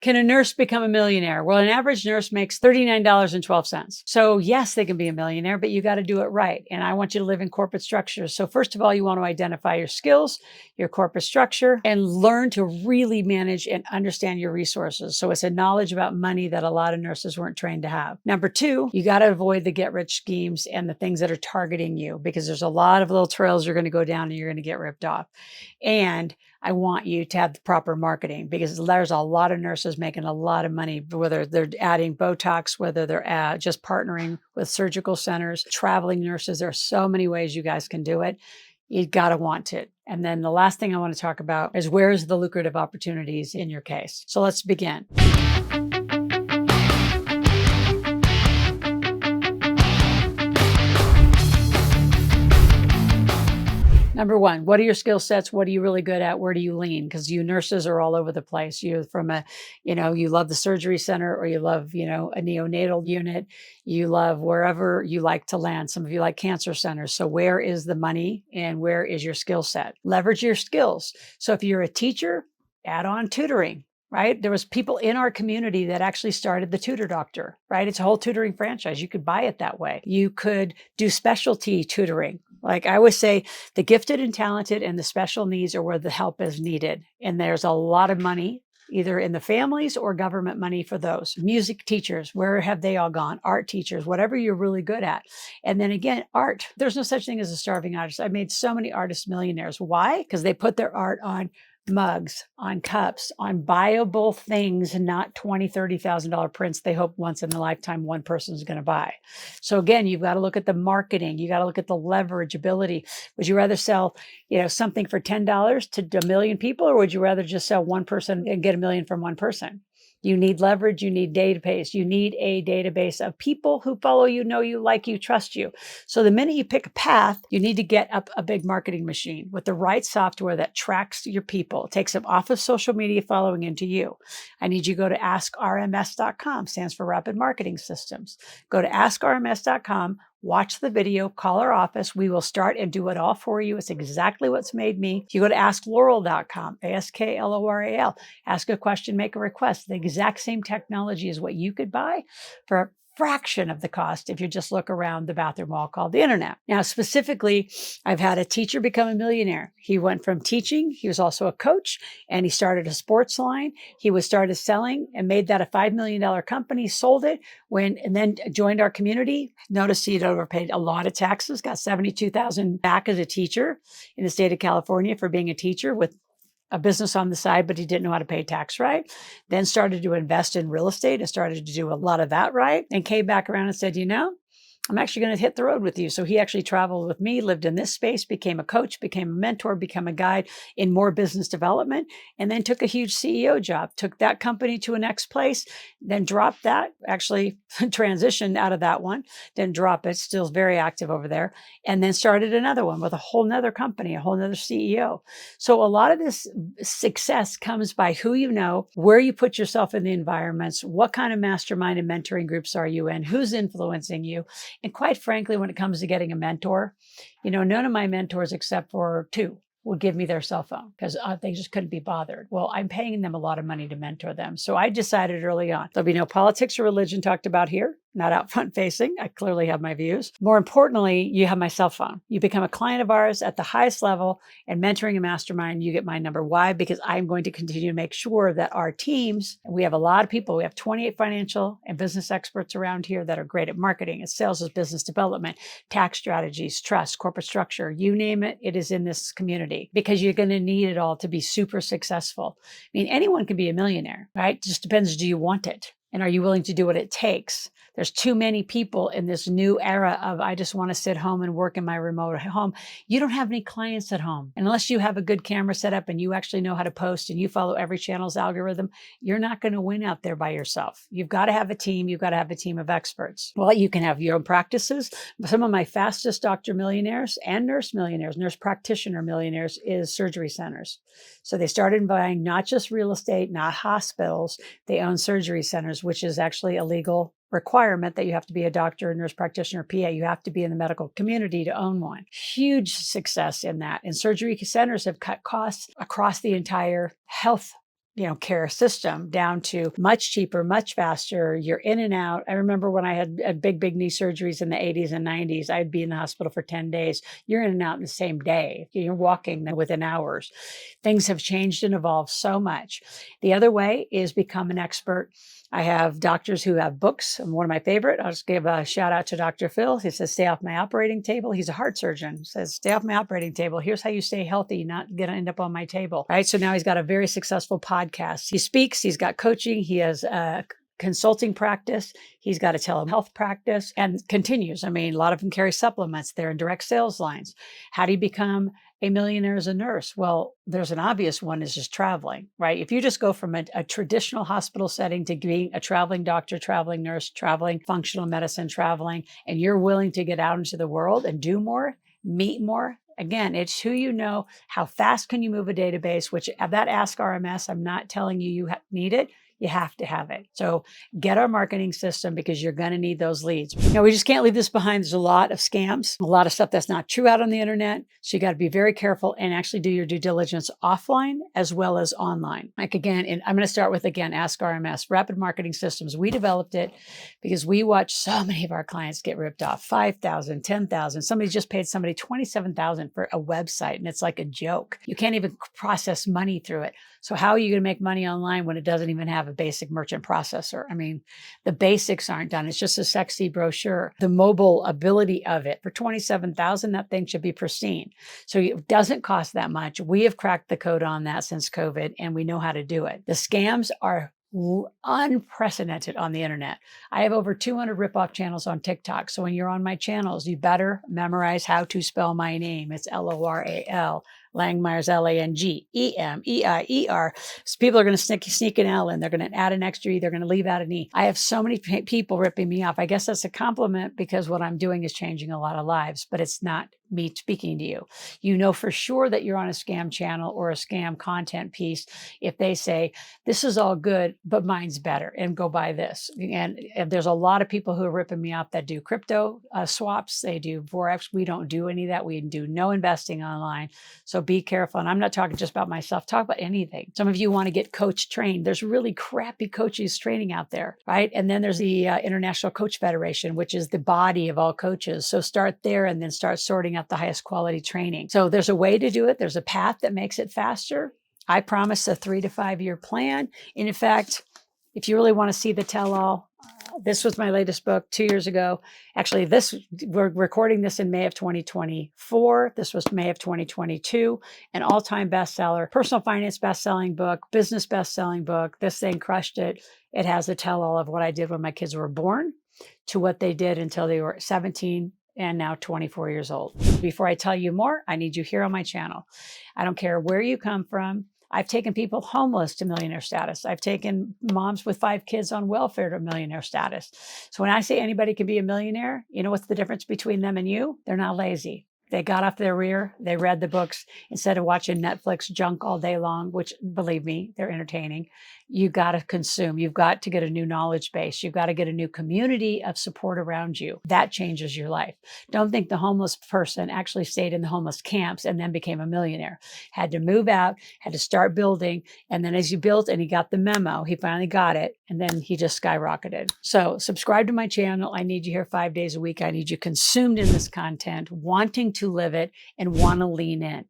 Can a nurse become a millionaire? Well, an average nurse makes $39.12. So yes, they can be a millionaire, but you got to do it right. And I want you to live in corporate structures. So first of all, you want to identify your skills, your corporate structure, and learn to really manage and understand your resources. So it's a knowledge about money that a lot of nurses weren't trained to have. Number two, you got to avoid the get-rich schemes and the things that are targeting you, because there's a lot of little trails you're going to go down and you're going to get ripped off. And I want you to have the proper marketing, because there's a lot of nurses making a lot of money, whether they're adding Botox, whether they're just partnering with surgical centers, traveling nurses. There are so many ways you guys can do it. You got to want it. And then the last thing I want to talk about is, where's the lucrative opportunities in your case? So let's begin. Number one, what are your skill sets? What are you really good at? Where do you lean? Because you nurses are all over the place. You're from you love the surgery center, or you love, a neonatal unit. You love wherever you like to land. Some of you like cancer centers. So where is the money and where is your skill set? Leverage your skills. So if you're a teacher, add on tutoring. Right? There was people in our community that actually started the Tutor Doctor, right? It's a whole tutoring franchise. You could buy it that way. You could do specialty tutoring. Like I always say, the gifted and talented and the special needs are where the help is needed. And there's a lot of money, either in the families or government money for those. Music teachers, where have they all gone? Art teachers, whatever you're really good at. And then again, art. There's no such thing as a starving artist. I made so many artists millionaires. Why? Because they put their art on mugs, on cups, on buyable things, and not $20,000, $30,000 prints they hope once in a lifetime one person is going to buy. So again, you've got to look at the marketing. You got to look at the leverage ability. Would you rather sell, something for $10 to a million people, or would you rather just sell one person and get $1 million from one person? You need leverage. You need database. You need a database of people who follow you, know you, like you, trust you. So the minute you pick a path, you need to get up a big marketing machine with the right software that tracks your people, takes them off of social media following into you. I need you to go to askrms.com, stands for Rapid Marketing Systems. Go to askrms.com. Watch the video, call our office. We will start and do it all for you. It's exactly what's made me. You go to askloral.com, ASKLORAL. Ask a question, make a request. The exact same technology is what you could buy for a fraction of the cost if you just look around the bathroom wall called the internet. Now, specifically, I've had a teacher become a millionaire. He went from teaching, he was also a coach, and he started a sports line. He started selling and made that a $5 million company, sold it, and then joined our community. Noticed he'd overpaid a lot of taxes, got $72,000 back as a teacher in the state of California for being a teacher with a business on the side, but he didn't know how to pay tax right. Then started to invest in real estate and started to do a lot of that right. And came back around and said, I'm actually going to hit the road with you. So he actually traveled with me, lived in this space, became a coach, became a mentor, became a guide in more business development, and then took a huge CEO job, took that company to a next place, then dropped that, actually transitioned out of that one, then dropped it, still very active over there, and then started another one with a whole nother company, a whole nother CEO. So a lot of this success comes by who you know, where you put yourself in the environments, what kind of mastermind and mentoring groups are you in, who's influencing you. And quite frankly, when it comes to getting a mentor, none of my mentors, except for two, would give me their cell phone because they just couldn't be bothered. Well, I'm paying them a lot of money to mentor them. So I decided early on, there'll be no politics or religion talked about here, not out front facing. I clearly have my views. More importantly, you have my cell phone. You become a client of ours at the highest level and mentoring a mastermind, you get my number. Why? Because I'm going to continue to make sure that our teams, we have a lot of people, we have 28 financial and business experts around here that are great at marketing, at sales, as business development, tax strategies, trust, corporate structure, you name it, it is in this community because you're going to need it all to be super successful. I mean, anyone can be a millionaire, right? It just depends, do you want it? And are you willing to do what it takes? There's too many people in this new era of, I just want to sit home and work in my remote home. You don't have any clients at home. And unless you have a good camera set up and you actually know how to post and you follow every channel's algorithm, you're not going to win out there by yourself. You've got to have a team. You've got to have a team of experts. Well, you can have your own practices. Some of my fastest doctor millionaires and nurse millionaires, nurse practitioner millionaires is surgery centers. So they started buying not just real estate, not hospitals. They own surgery centers, which is actually a legal requirement that you have to be a doctor, nurse practitioner, PA. You have to be in the medical community to own one. Huge success in that. And surgery centers have cut costs across the entire health care system down to much cheaper, much faster. You're in and out. I remember when I had big knee surgeries in the 80s and 90s, I'd be in the hospital for 10 days. You're in and out in the same day. You're walking within hours. Things have changed and evolved so much. The other way is become an expert. I have doctors who have books. One of my favorite, I'll just give a shout out to Dr. Phil. He says, stay off my operating table. He's a heart surgeon. He says, stay off my operating table. Here's how you stay healthy, not going to end up on my table. Right. So now he's got a very successful podcast. He speaks, he's got coaching, he has a consulting practice, he's got a telehealth practice, and continues. I mean, a lot of them carry supplements. They're in direct sales lines. How do you become a millionaire as a nurse? Well, there's an obvious one, is just traveling, right? If you just go from a traditional hospital setting to being a traveling doctor, traveling nurse, traveling functional medicine, traveling, and you're willing to get out into the world and do more, meet more. Again, it's who you know, how fast can you move a database, which that Ask RMS, I'm not telling you need it. You have to have it. So get our marketing system, because you're going to need those leads. Now, we just can't leave this behind. There's a lot of scams, a lot of stuff that's not true out on the internet. So you got to be very careful and actually do your due diligence offline as well as online. Like again, and I'm going to start with, again, Ask RMS, Rapid Marketing Systems. We developed it because we watch so many of our clients get ripped off. 5,000, 10,000. Somebody just paid somebody 27,000 for a website, and it's like a joke. You can't even process money through it. So how are you going to make money online when it doesn't even have a basic merchant processor? I mean, the basics aren't done. It's just a sexy brochure. The mobile ability of it, for 27,000, that thing should be pristine. So it doesn't cost that much. We have cracked the code on that since COVID, and we know how to do it. The scams are unprecedented on the internet. I have over 200 ripoff channels on TikTok. So when you're on my channels, you better memorize how to spell my name. It's Loral. Langemeier's Langemeier. So people are going to sneak an L in. They're going to add an extra E. They're going to leave out an E. I have so many people ripping me off. I guess that's a compliment, because what I'm doing is changing a lot of lives, but it's not me speaking to you. You know for sure that you're on a scam channel or a scam content piece if they say, this is all good, but mine's better, and go buy this. And there's a lot of people who are ripping me off that do crypto swaps. They do Forex. We don't do any of that. We do no investing online. So be careful. And I'm not talking just about myself. Talk about anything. Some of you want to get coach trained. There's really crappy coaches training out there, right? And then there's the International Coach Federation, which is the body of all coaches. So start there and then start sorting out the highest quality training. So there's a way to do it. There's a path that makes it faster. I promise a 3 to 5 year plan. And in fact, if you really want to see the tell-all, this was my latest book 2 years ago. Actually, we're recording this in May of 2024. This was May of 2022. An all-time bestseller, personal finance best-selling book, business best-selling book. This thing crushed it. It has a tell-all of what I did when my kids were born to what they did until they were 17 and now 24 years old. Before I tell you more, I need you here on my channel. I don't care where you come from. I've taken people homeless to millionaire status. I've taken moms with 5 kids on welfare to millionaire status. So when I say anybody can be a millionaire, you know what's the difference between them and you? They're not lazy. They got off their rear. They read the books instead of watching Netflix junk all day long, which, believe me, they're entertaining. You got to consume. You've got to get a new knowledge base. You've got to get a new community of support around you. That changes your life. Don't think the homeless person actually stayed in the homeless camps and then became a millionaire. Had to move out, had to start building. And then as you built and he got the memo, he finally got it. And then he just skyrocketed. So subscribe to my channel. I need you here 5 days a week. I need you consumed in this content, wanting to live it and want to lean in.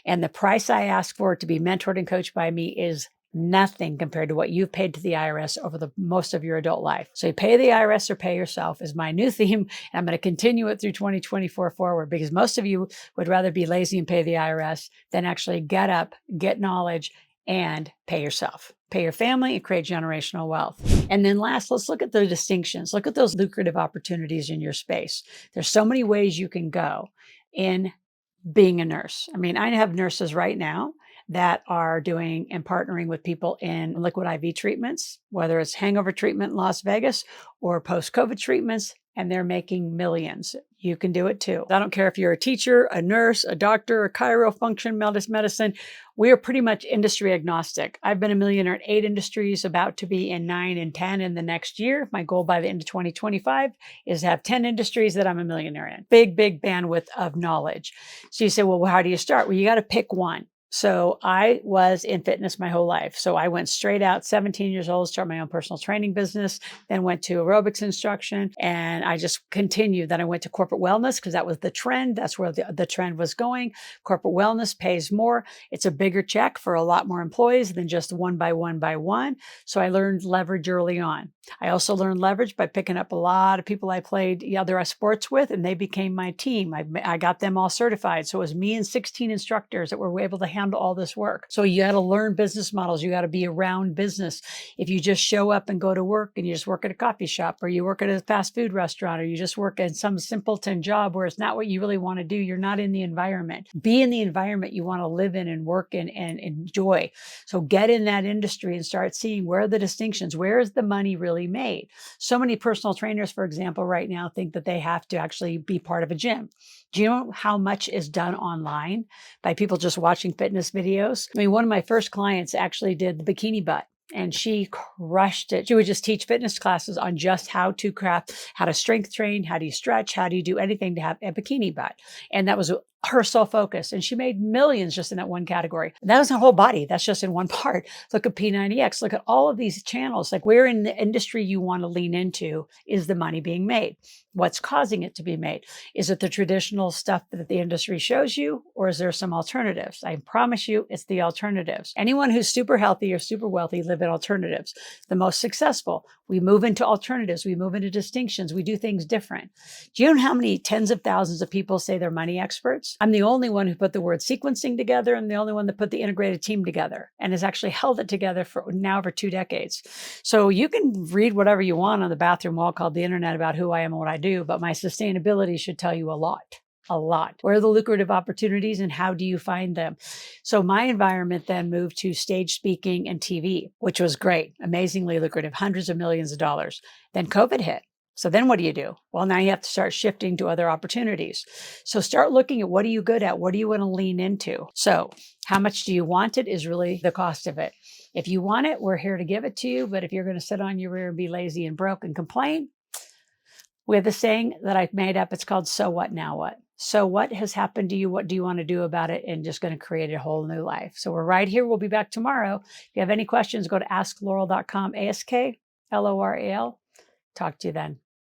And the price I ask for it to be mentored and coached by me is nothing compared to what you've paid to the IRS over the most of your adult life. So you pay the IRS or pay yourself is my new theme. And I'm going to continue it through 2024 forward, because most of you would rather be lazy and pay the IRS than actually get up, get knowledge, and pay yourself. Pay your family and create generational wealth. And then last, let's look at the distinctions. Look at those lucrative opportunities in your space. There's so many ways you can go in being a nurse. I mean, I have nurses right now that are doing and partnering with people in liquid IV treatments, whether it's hangover treatment in Las Vegas or post-COVID treatments, and they're making millions. You can do it too. I don't care if you're a teacher, a nurse, a doctor, a chiro, function medicine. We are pretty much industry agnostic. I've been a millionaire in 8 industries, about to be in 9 and 10 in the next year. My goal by the end of 2025 is to have 10 industries that I'm a millionaire in. Big bandwidth of knowledge. So you say, well, how do you start? Well, you got to pick one. So I was in fitness my whole life. So I went straight out, 17 years old, started my own personal training business, then went to aerobics instruction, and I just continued. Then I went to corporate wellness because that was the trend. That's where the trend was going. Corporate wellness pays more. It's a bigger check for a lot more employees than just one by one by one. So I learned leverage early on. I also learned leverage by picking up a lot of people I played other sports with, and they became my team. I got them all certified. So it was me and 16 instructors that were able to handle all this work. So you got to learn business models. You got to be around business. If you just show up and go to work and you just work at a coffee shop, or you work at a fast food restaurant, or you just work in some simpleton job where it's not what you really want to do, you're not in the environment. Be in the environment you want to live in and work in and enjoy. So get in that industry and start seeing where are the distinctions, where is the money really made. So many personal trainers, for example, right now think that they have to actually be part of a gym. Do you know how much is done online by people just watching fitness videos? I mean, one of my first clients actually did the bikini butt, and she crushed it. She would just teach fitness classes on just how to craft, how to strength train, how do you stretch, how do you do anything to have a bikini butt. And that was her sole focus. And she made millions just in that one category. And that was her whole body. That's just in one part. Look at P90X. Look at all of these channels. Like, where in the industry you want to lean into is the money being made? What's causing it to be made? Is it the traditional stuff that the industry shows you, or is there some alternatives? I promise you it's the alternatives. Anyone who's super healthy or super wealthy live in alternatives. The most successful, we move into alternatives. We move into distinctions. We do things different. Do you know how many tens of thousands of people say they're money experts? I'm the only one who put the word sequencing together, and the only one that put the integrated team together and has actually held it together for now over 2 decades. So you can read whatever you want on the bathroom wall called the internet about who I am and what I do, but my sustainability should tell you a lot. A lot. Where are the lucrative opportunities and how do you find them? So my environment then moved to stage speaking and TV, which was great, amazingly lucrative, hundreds of millions of dollars. Then COVID hit. So then what do you do? Well, now you have to start shifting to other opportunities. So start looking at what are you good at? What do you want to lean into? So how much do you want it is really the cost of it. If you want it, we're here to give it to you. But if you're going to sit on your rear and be lazy and broke and complain, we have the saying that I've made up. It's called, so what, now what? So what has happened to you? What do you want to do about it? And just going to create a whole new life. So we're right here. We'll be back tomorrow. If you have any questions, go to askloral.com, AskLoral. Talk to you then.